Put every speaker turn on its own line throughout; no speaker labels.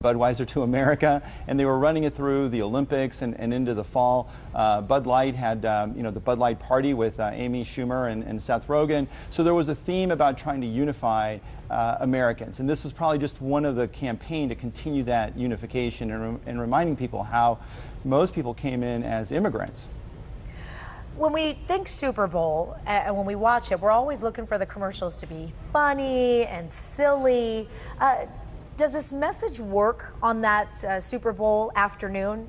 Budweiser to America, and they were running it through the Olympics and into the fall. Bud Light had the Bud Light party with Amy Schumer and Seth Rogen. So there was a theme about trying to unify Americans, and this is probably just one of the campaign to continue that unification and reminding people how most people came in as immigrants.
When we think Super Bowl and when we watch it, we're always looking for the commercials to be funny and silly. Does this message work on that Super Bowl afternoon?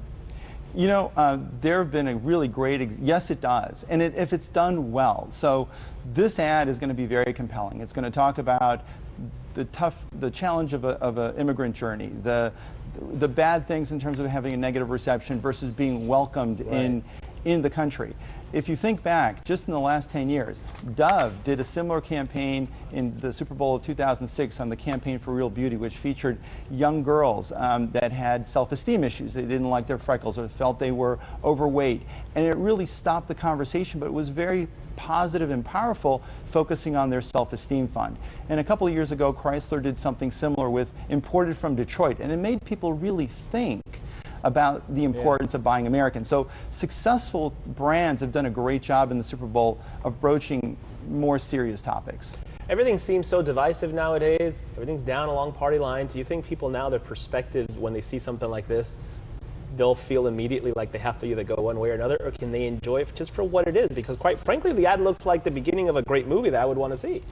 You know, there have been a really great, yes it does, and if it's done well. So this ad is going to be very compelling. It's going to talk about the challenge of an immigrant journey, the bad things in terms of having a negative reception versus being welcomed in the country. If you think back, just in the last 10 years, Dove did a similar campaign in the Super Bowl of 2006 on the Campaign for Real Beauty, which featured young girls that had self-esteem issues. They didn't like their freckles or felt they were overweight. And it really stopped the conversation, but it was very positive and powerful, focusing on their self-esteem fund. And a couple of years ago, Chrysler did something similar with Imported from Detroit, and it made people really think about the importance of buying American. So successful brands have done a great job in the Super Bowl of broaching more serious topics.
Everything seems so divisive nowadays. Everything's down along party lines. Do you think people now, their perspectives when they see something like this, they'll feel immediately like they have to either go one way or another, or can they enjoy it just for what it is? Because quite frankly, the ad looks like the beginning of a great movie that I would want to see.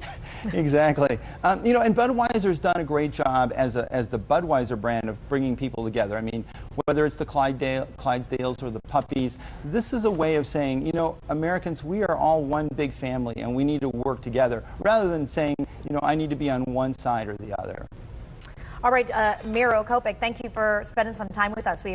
Exactly. You know, and Budweiser's done a great job as the Budweiser brand of bringing people together. I mean, whether it's the Clydesdales or the Puppies, this is a way of saying, you know, Americans, we are all one big family and we need to work together, rather than saying, you know, I need to be on one side or the other.
All right, Miro Copic, thank you for spending some time with us. We